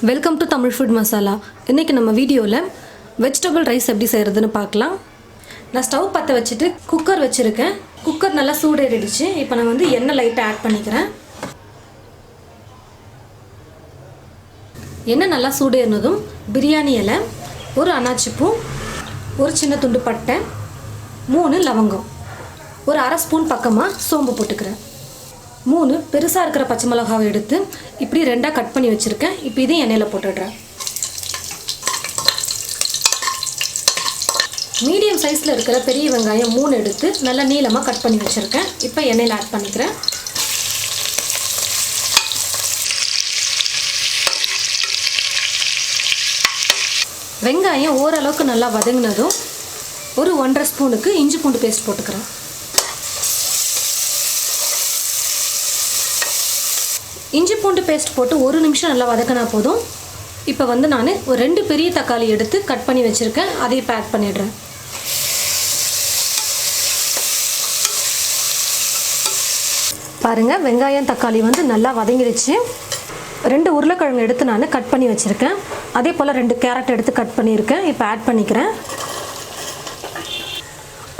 Welcome to Tamil food masala. இன்றைக்கி நம்ம வீடியோவில் வெஜிடபிள் ரைஸ் எப்படி செய்கிறதுன்னு பார்க்கலாம். நான் ஸ்டவ் பற்ற வச்சுட்டு குக்கர் வச்சுருக்கேன். குக்கர் நல்லா சூடேறிடுச்சு. இப்போ நான் வந்து எண்ணெய் லைட்டாக ஆட் பண்ணிக்கிறேன். எண்ணெய் நல்லா சூடேறினதும் பிரியாணி இலை, ஒரு அன்னாச்சி பூ, ஒரு சின்ன துண்டு பட்டை, 3 லவங்கம், ஒரு அரை ஸ்பூன் பக்கமாக சோம்பு போட்டுக்கிறேன். 3 பெருசாக இருக்கிற பச்சை மிளகாவை எடுத்து இப்படி 2ஆக கட் பண்ணி வச்சுருக்கேன். இப்போ இதையும் எண்ணெயில் போட்டுடுறேன். மீடியம் சைஸில் இருக்கிற பெரிய வெங்காயம் 3 எடுத்து நல்லா நீளமாக கட் பண்ணி வச்சுருக்கேன். இப்போ எண்ணெயில் ஆட் பண்ணிக்கிறேன். வெங்காயம் ஓரளவுக்கு நல்லா வதங்கினதும் ஒரு 1.5 ஸ்பூனுக்கு இஞ்சி பூண்டு பேஸ்ட் போட்டுக்கிறேன். இஞ்சி பூண்டு பேஸ்ட் போட்டு 1 நிமிஷம் நல்லா வதக்கினா போதும். இப்போ வந்து நான் ஒரு 2 பெரிய தக்காளி எடுத்து கட் பண்ணி வச்சுருக்கேன். அதையும் பேக் பண்ணிடுறேன். பாருங்கள், வெங்காயம் தக்காளி வந்து நல்லா வதங்கிடுச்சு. 2 உருளைக்கிழங்கு எடுத்து நான் கட் பண்ணி வச்சுருக்கேன். அதே போல் 2 கேரட் எடுத்து கட் பண்ணியிருக்கேன். இப்போ ஆட் பண்ணிக்கிறேன்.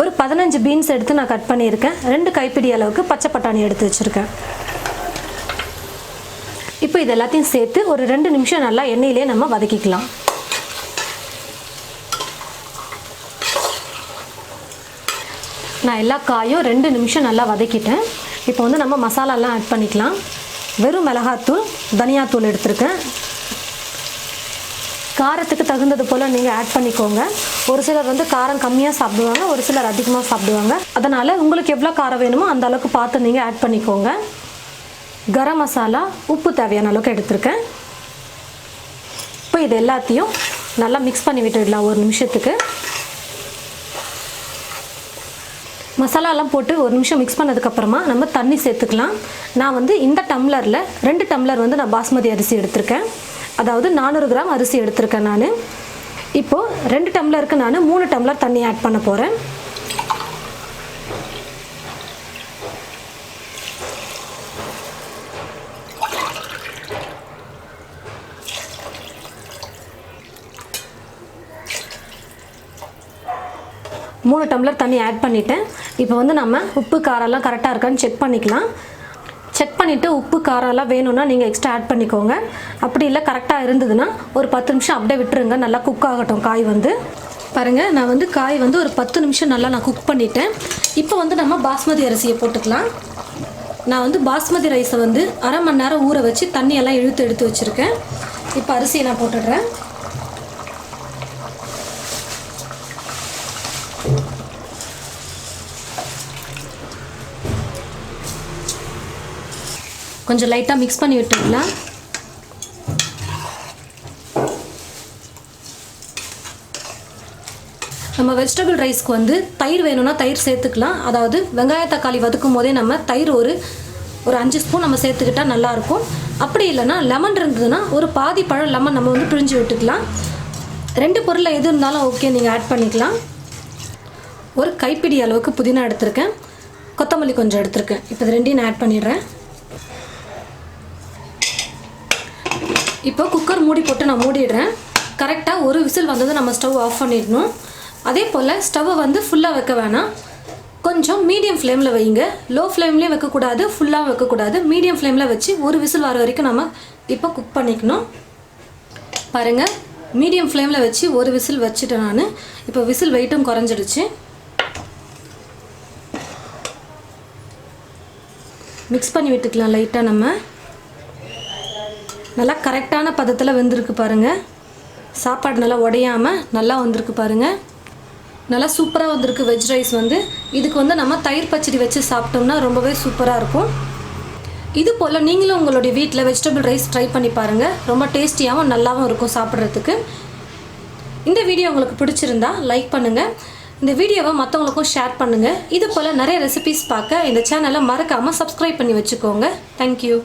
ஒரு 15 பீன்ஸ் எடுத்து நான் கட் பண்ணியிருக்கேன். 2 கைப்பிடி அளவுக்கு பச்சை பட்டாணி எடுத்து வச்சுருக்கேன். இப்போ இது எல்லாத்தையும் சேர்த்து ஒரு 2 நிமிஷம் நல்லா எண்ணெயிலே நம்ம வதக்கிக்கலாம். நான் எல்லா காயும் 2 நிமிஷம் நல்லா வதக்கிட்டேன். இப்போ வந்து நம்ம மசாலாலாம் ஆட் பண்ணிக்கலாம். வெறும் மிளகாத்தூள், தனியாத்தூள் எடுத்துருக்கேன். காரத்துக்கு தகுந்தது போல் நீங்கள் ஆட் பண்ணிக்கோங்க. ஒரு சிலர் வந்து காரம் கம்மியாக சாப்பிடுவாங்க, ஒரு சிலர் அதிகமாக சாப்பிடுவாங்க. அதனால் உங்களுக்கு எவ்வளோ காரம் வேணுமோ அந்த அளவுக்கு பார்த்து நீங்கள் ஆட் பண்ணிக்கோங்க. கரம் மசாலா, உப்பு தேவையான அளவுக்கு எடுத்துருக்கேன். இப்போ இது எல்லாத்தையும் நல்லா மிக்ஸ் பண்ணி விட்டுடலாம் 1 நிமிஷத்துக்கு. மசாலாலாம் போட்டு 1 நிமிஷம் மிக்ஸ் பண்ணதுக்கப்புறமா நம்ம தண்ணி சேர்த்துக்கலாம். நான் வந்து இந்த டம்ளரில் 2 டம்ளர் வந்து நான் பாஸ்மதி அரிசி எடுத்திருக்கேன். அதாவது 400 கிராம் அரிசி எடுத்திருக்கேன் நான். இப்போது 2 டம்ளருக்கு நான் 3 டம்ளர் தண்ணி ஆட் பண்ண போகிறேன். மூணு டம்ளர் தண்ணி ஆட் பண்ணிவிட்டேன். இப்போ வந்து நம்ம உப்பு காரெல்லாம் கரெக்டாக இருக்கான்னு செக் பண்ணிக்கலாம். செக் பண்ணிவிட்டு உப்பு காரெல்லாம் வேணும்னா நீங்கள் எக்ஸ்ட்ரா ஆட் பண்ணிக்கோங்க. அப்படி இல்லை கரெக்டாக இருந்ததுன்னா ஒரு 10 நிமிஷம் அப்படியே விட்டுருங்க. நல்லா குக் ஆகட்டும் காய் வந்து. பாருங்கள், நான் வந்து காய் வந்து ஒரு 10 நிமிஷம் நல்லா நான் குக் பண்ணிட்டேன். இப்போ வந்து நம்ம பாஸ்மதி அரிசியை போட்டுக்கலாம். நான் வந்து பாஸ்மதி ரைஸை வந்து அரை மணி நேரம் ஊற வச்சு தண்ணியெல்லாம் எடுத்து வச்சுருக்கேன். இப்போ அரிசியை நான் போட்டுடுறேன். கொஞ்சம் லைட்டாக மிக்ஸ் பண்ணி விட்டுடலாம். நம்ம வெஜிடபிள் ரைஸ்க்கு வந்து தயிர் வேணும்னா தயிர் சேர்த்துக்கலாம். அதாவது வெங்காய தக்காளி வதக்கும் போதே நம்ம தயிர் ஒரு 5 ஸ்பூன் நம்ம சேர்த்துக்கிட்டால் நல்லாயிருக்கும். அப்படி இல்லைனா லெமன் இருந்ததுன்னா ஒரு பாதி பழம் லெமன் நம்ம வந்து பிழிஞ்சு விட்டுக்கலாம். 2 பொருளில் எது இருந்தாலும் ஓகே, நீங்கள் ஆட் பண்ணிக்கலாம். ஒரு கைப்பிடி அளவுக்கு புதினா எடுத்திருக்கேன். கொத்தமல்லி கொஞ்சம் எடுத்திருக்கேன். இப்போ இது 2ஐயும் நான் ஆட் பண்ணிடுறேன். இப்போ குக்கர் மூடி போட்டு நான் மூடிடுறேன். கரெக்டாக ஒரு விசில் வந்தது நம்ம ஸ்டவ் ஆஃப் பண்ணிடணும். அதே போல் ஸ்டவ்வை வந்து ஃபுல்லாக வைக்க வேணாம். கொஞ்சம் மீடியம் ஃப்ளேமில் வைங்க. லோ ஃப்ளேம்லேயும் வைக்கக்கூடாது, ஃபுல்லாக வைக்கக்கூடாது. மீடியம் ஃப்ளேமில் வச்சு ஒரு விசில் வர வரைக்கும் நம்ம இப்போ குக் பண்ணிக்கணும். பாருங்கள், மீடியம் ஃப்ளேமில் வச்சு ஒரு விசில் வச்சுட்டேன் நான். இப்போ விசில் வெயிட்டும் குறைஞ்சிடுச்சு. மிக்ஸ் பண்ணி விட்டுக்கலாம் லைட்டாக. நம்ம நல்லா கரெக்டான பதத்தில் வெந்திருக்கு பாருங்கள். சாப்பாடு நல்லா உடையாமல் நல்லா வந்திருக்கு பாருங்கள். நல்லா சூப்பராக வந்திருக்கு வெஜ் ரைஸ் வந்து. இதுக்கு வந்து நம்ம தயிர் பச்சடி வச்சு சாப்பிட்டோம்னா ரொம்பவே சூப்பராக இருக்கும். இது போல் நீங்களும் உங்களுடைய வீட்டில் வெஜிடபிள் ரைஸ் ட்ரை பண்ணி பாருங்கள். ரொம்ப டேஸ்டியாகவும் நல்லாவும் இருக்கும் சாப்பிட்றதுக்கு. இந்த வீடியோ உங்களுக்கு பிடிச்சிருந்தா லைக் பண்ணுங்கள். இந்த வீடியோவை மற்றவங்களுக்கும் ஷேர் பண்ணுங்கள். இது போல் நிறைய ரெசிபீஸ் பார்க்க இந்த சேனலை மறக்காமல் சப்ஸ்கிரைப் பண்ணி வச்சுக்கோங்க. தேங்க்யூ.